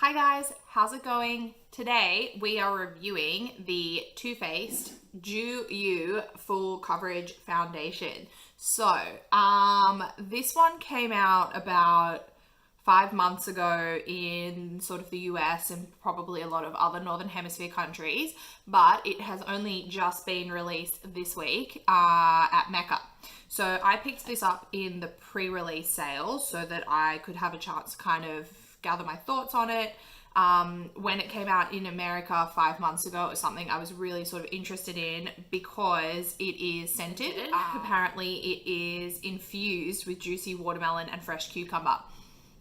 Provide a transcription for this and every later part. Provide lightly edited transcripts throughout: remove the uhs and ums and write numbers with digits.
Hi guys, how's it going? Today we are reviewing the Too Faced Dew You Full Coverage Foundation. So, this one came out about 5 months ago in sort of the US and probably a lot of other Northern Hemisphere countries, but it has only just been released this week at Mecca. So I picked this up in the pre-release sale so that I could have a chance to kind of gather my thoughts on it. When it came out in America 5 months ago, it was something I was really sort of interested in because it is scented. Apparently it is infused with juicy watermelon and fresh cucumber.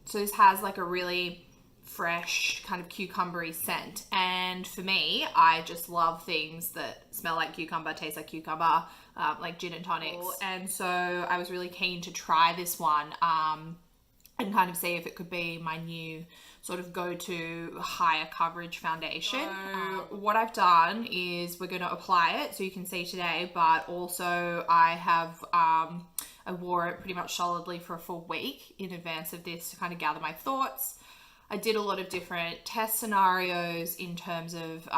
So this has like a really fresh kind of cucumbery scent. And for me, I just love things that smell like cucumber, taste like cucumber, like gin and tonics. And so I was really keen to try this one and kind of see if it could be my new sort of go-to higher coverage foundation. So what I've done is we're going to apply it so you can see today, but also I have I wore it pretty much solidly for a full week in advance of this to kind of gather my thoughts. I did a lot of different test scenarios in terms of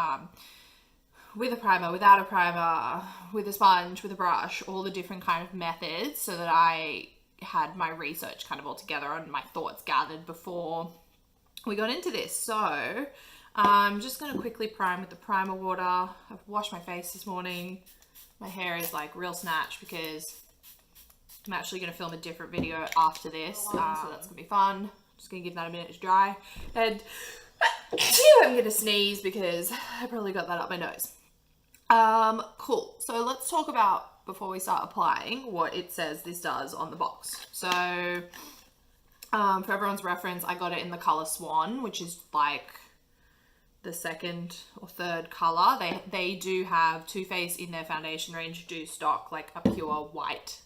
with a primer, without a primer, with a sponge, with a brush, all the different kind of methods so that I had my research kind of all together and my thoughts gathered before we got into this. So I'm just going to quickly prime with the primer water. I've washed my face this morning. My hair is like real snatched because I'm actually going to film a different video after this, so that's going to be fun. Just going to give that a minute to dry. And I'm going to sneeze because I probably got that up my nose. Cool. So let's talk about, before we start applying, what it says this does on the box. So for everyone's reference, I got it in the color Swan, which is like the second or third color. They do have Too Faced in their foundation range do stock like a pure white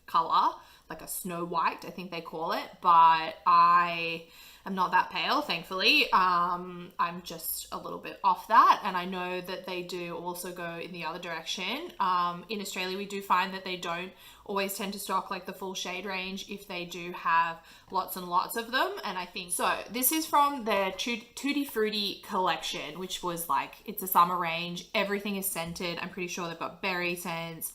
color, like a snow white, I think they call it, but I am not that pale, thankfully. I'm just a little bit off that, and I know that they do also go in the other direction. In Australia, we do find that they don't always tend to stock like the full shade range if they do have lots and lots of them, and I think so. This is from their Tutti Frutti collection, which was like, it's a summer range. Everything is scented. I'm pretty sure they've got berry scents,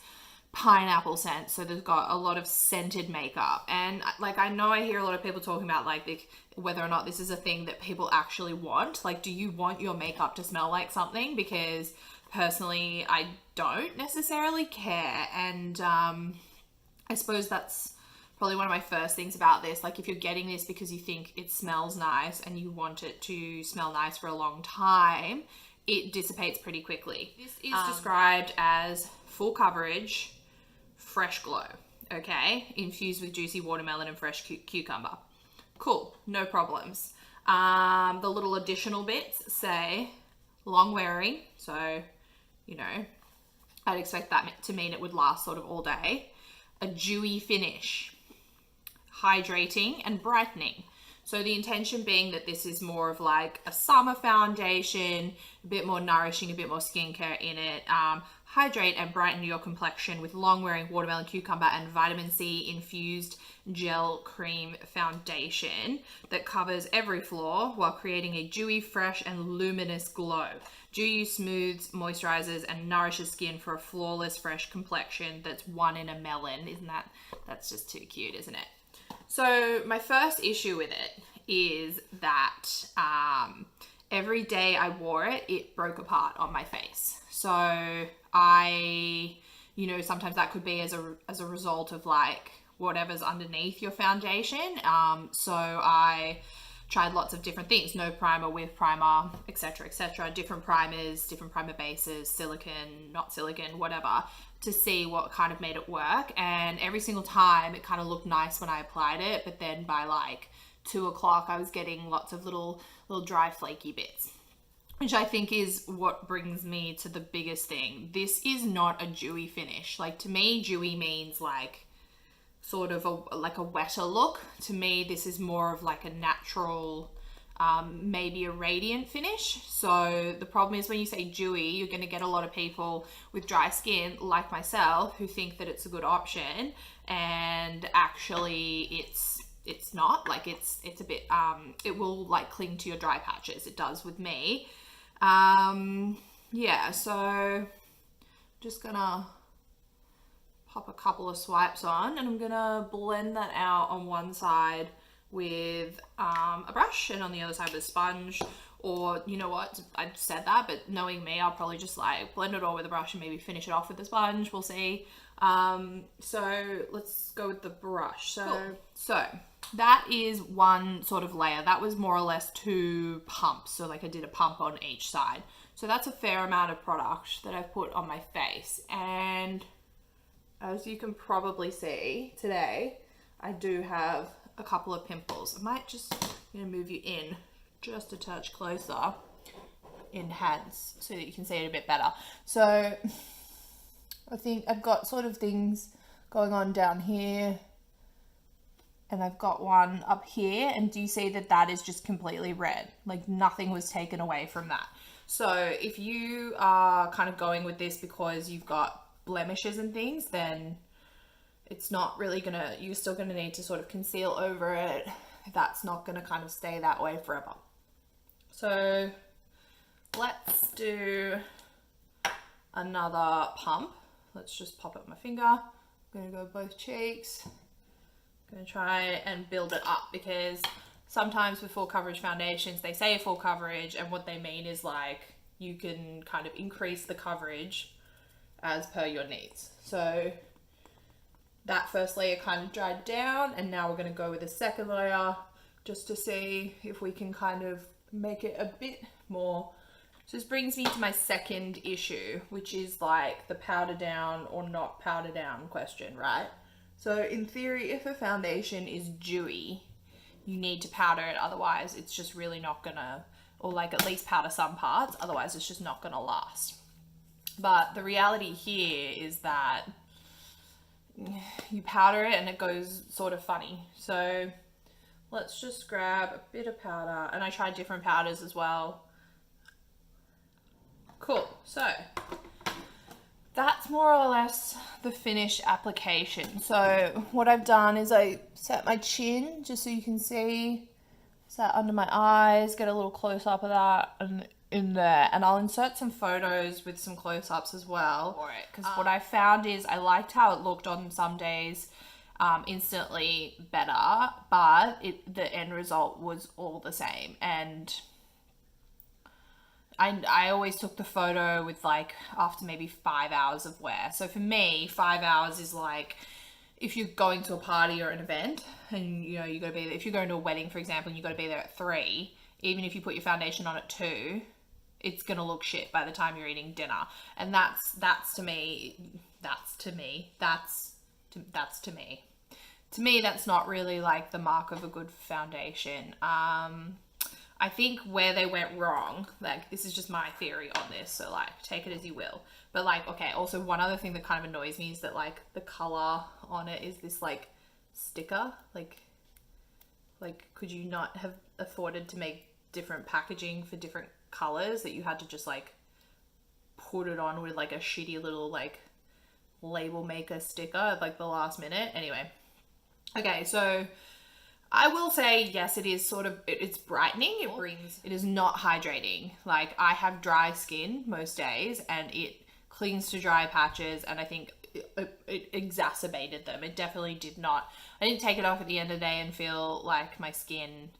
pineapple scents, so they've got a lot of scented makeup. And like, I know I hear a lot of people talking about like whether or not this is a thing that people actually want. Like, do you want your makeup to smell like something? Because personally, I don't necessarily care. And I suppose that's probably one of my first things about this. Like, if you're getting this because you think it smells nice and you want it to smell nice for a long time, it dissipates pretty quickly. This is described as full coverage, fresh glow, okay? Infused with juicy watermelon and fresh cucumber. Cool, no problems. The little additional bits say long wearing, so, you know, I'd expect that to mean it would last sort of all day. A dewy finish, hydrating and brightening. So the intention being that this is more of like a summer foundation, a bit more nourishing, a bit more skincare in it. Hydrate and brighten your complexion with long-wearing watermelon, cucumber, and vitamin C infused gel cream foundation that covers every flaw while creating a dewy, fresh, and luminous glow. Dew You smooths, moisturizes, and nourishes skin for a flawless, fresh complexion that's one in a melon. That's just too cute, isn't it? So my first issue with it is that every day I wore it, it broke apart on my face. So you know, sometimes that could be as a result of like whatever's underneath your foundation. So I tried lots of different things, no primer, with primer, etc., different primers, different primer bases, silicone, not silicone, whatever, to see what kind of made it work. And every single time it kind of looked nice when I applied it, but then by like 2 o'clock I was getting lots of little dry flaky bits, which I think is what brings me to the biggest thing. This is not a dewy finish. Like, to me, dewy means like sort of like a wetter look. To me, this is more of like a natural, maybe a radiant finish. So the problem is when you say dewy, you're going to get a lot of people with dry skin like myself who think that it's a good option, and actually it's it's not. Like it's a bit, it will like cling to your dry patches. It does with me. Yeah, so just gonna pop a couple of swipes on, and I'm gonna blend that out on one side with a brush and on the other side with a sponge. Or you know what, I said that, but knowing me, I'll probably just like blend it all with a brush and maybe finish it off with a sponge. We'll see. So let's go with the brush. So, cool. So that is one sort of layer. That was more or less 2 pumps. So like I did a pump on each side. So that's a fair amount of product that I've put on my face. And as you can probably see today, I do have a couple of pimples. I might just move you in just a touch closer in hands so that you can see it a bit better. So I think I've got sort of things going on down here, and I've got one up here, and do you see that that is just completely red? Like nothing was taken away from that. So if you are kind of going with this because you've got blemishes and things, then it's not really gonna, you're still gonna need to sort of conceal over it. That's not gonna kind of stay that way forever. So let's do another pump. Let's just pop up my finger. I'm gonna go both cheeks. I'm gonna try and build it up, because sometimes with full coverage foundations, they say full coverage, and what they mean is like you can kind of increase the coverage as per your needs. So that first layer kind of dried down, and now we're gonna go with a second layer just to see if we can kind of make it a bit more. So this brings me to my second issue, which is like the powder down or not powder down question, right? So in theory, if a foundation is dewy, you need to powder it, otherwise it's just really not gonna, or like at least powder some parts, otherwise it's just not gonna last. But the reality here is that you powder it and it goes sort of funny. So let's just grab a bit of powder, and I tried different powders as well. Cool, so that's more or less the finished application. So what I've done is I set my chin just so you can see, set under my eyes, get a little close up of that and in there, and I'll insert some photos with some close-ups as well for it, because what I found is I liked how it looked on some days, instantly better, but the end result was all the same. And I always took the photo with like after maybe 5 hours of wear. So for me, 5 hours is like if you're going to a party or an event and you gotta be there. If you're going to a wedding, for example, and you gotta be there at 3, even if you put your foundation on at 2, it's gonna look shit by the time you're eating dinner. And that's to me, that's not really like the mark of a good foundation. I think where they went wrong, like this is just my theory on this, so like take it as you will. But like, okay, also one other thing that kind of annoys me is that like the color on it is this like sticker. Like could you not have afforded to make different packaging for different colors that you had to just like put it on with like a shitty little like label maker sticker at like the last minute? Anyway, okay, so I will say, yes, it is sort of, it's brightening. It is not hydrating. Like I have dry skin most days and it clings to dry patches, and I think it exacerbated them. It definitely did not. I didn't take it off at the end of the day and feel like my skin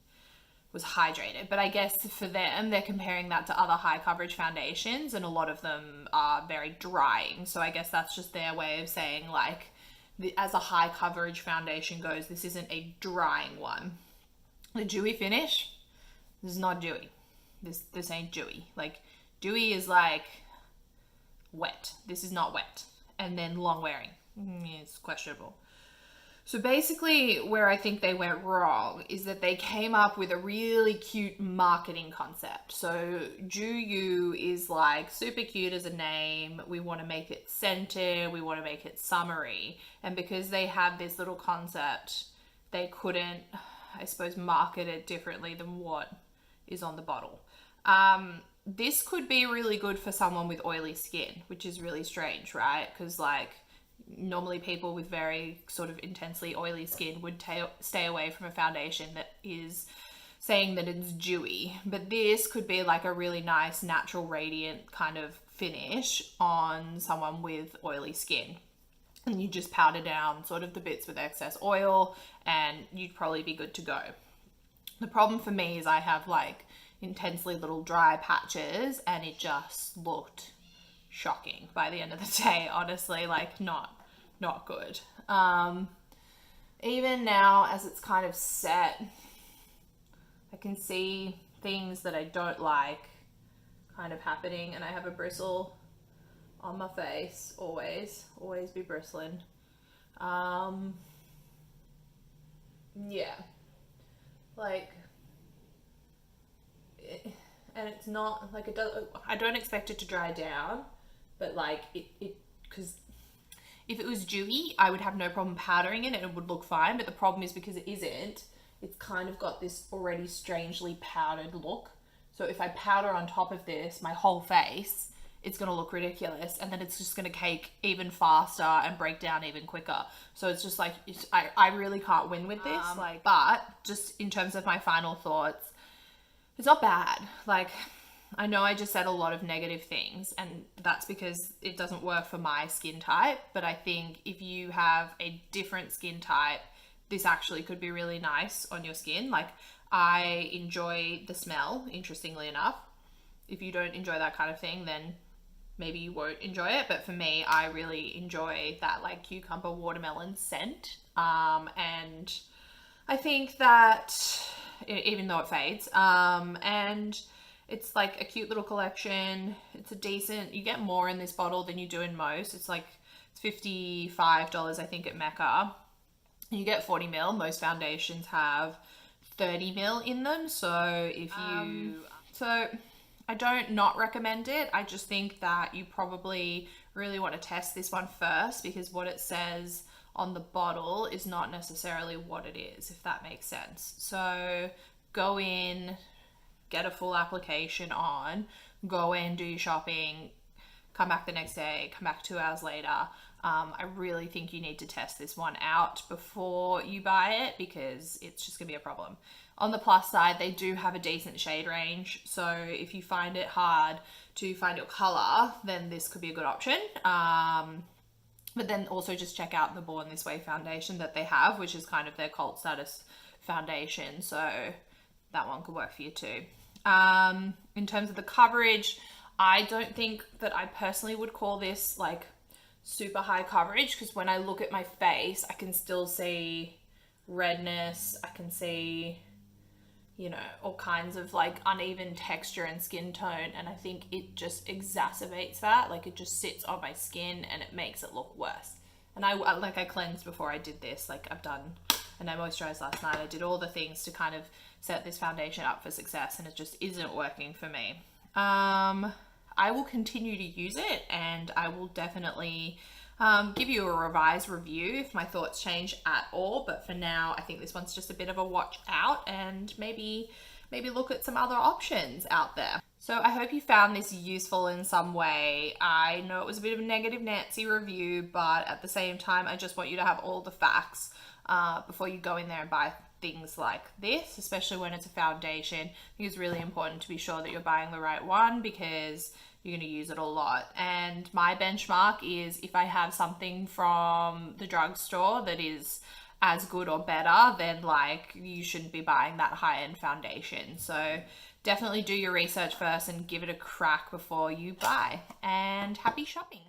was hydrated. But I guess for them, they're comparing that to other high coverage foundations, and a lot of them are very drying. So I guess that's just their way of saying like, as a high coverage foundation goes, this isn't a drying one. The dewy finish, this is not dewy. This ain't dewy. Like dewy is like wet. This is not wet. And then long wearing, it's questionable. So basically where I think they went wrong is that they came up with a really cute marketing concept. So Ju is like super cute as a name. We want to make it scented. We want to make it summery. And because they had this little concept, they couldn't, I suppose, market it differently than what is on the bottle. This could be really good for someone with oily skin, which is really strange, right? Because like normally people with very sort of intensely oily skin would stay away from a foundation that is saying that it's dewy. But this could be like a really nice natural radiant kind of finish on someone with oily skin. And you just powder down sort of the bits with excess oil and you'd probably be good to go. The problem for me is I have like intensely little dry patches and it just looked shocking by the end of the day, honestly, like not good. Even now as it's kind of set, I can see things that I don't like kind of happening, and I have a bristle on my face, always be bristling. Yeah, like and it's not like it does. I don't expect it to dry down, but like it because if it was dewy, I would have no problem powdering it and it would look fine. But the problem is because it isn't, it's kind of got this already strangely powdered look. So if I powder on top of this, my whole face, it's going to look ridiculous. And then it's just going to cake even faster and break down even quicker. So it's just like, I really can't win with this. But just in terms of my final thoughts, it's not bad. Like, I know I just said a lot of negative things, and that's because it doesn't work for my skin type. But I think if you have a different skin type, this actually could be really nice on your skin. Like, I enjoy the smell, interestingly enough. If you don't enjoy that kind of thing, then maybe you won't enjoy it. But for me, I really enjoy that like cucumber watermelon scent. And I think that even though it fades, and it's like a cute little collection. It's a decent, you get more in this bottle than you do in most. It's like, it's $55, I think, at Mecca. You get 40 ml. Most foundations have 30 ml in them. So if you, so I don't not recommend it. I just think that you probably really want to test this one first, because what it says on the bottle is not necessarily what it is, if that makes sense. So go in, get a full application on, go in, do your shopping, come back the next day, come back 2 hours later. I really think you need to test this one out before you buy it, because it's just gonna be a problem. On the plus side, they do have a decent shade range. So if you find it hard to find your color, then this could be a good option. But then also just check out the Born This Way foundation that they have, which is kind of their cult status foundation. So that one could work for you too. In terms of the coverage, I don't think that I personally would call this like super high coverage, because when I look at my face, I can still see redness. I can see, you know, all kinds of like uneven texture and skin tone. And I think it just exacerbates that. Like, it just sits on my skin and it makes it look worse. And I cleansed before I did this. Like, and I moisturized last night. I did all the things to kind of set this foundation up for success, and it just isn't working for me. I will continue to use it, and I will definitely give you a revised review if my thoughts change at all. But for now, I think this one's just a bit of a watch out, and maybe look at some other options out there. So I hope you found this useful in some way. I know it was a bit of a negative Nancy review, but at the same time, I just want you to have all the facts before you go in there and buy things like this, especially when it's a foundation. I think it's really important to be sure that you're buying the right one, because you're going to use it a lot. And my benchmark is, if I have something from the drugstore that is as good or better, then like, you shouldn't be buying that high-end foundation. So definitely do your research first and give it a crack before you buy. And happy shopping.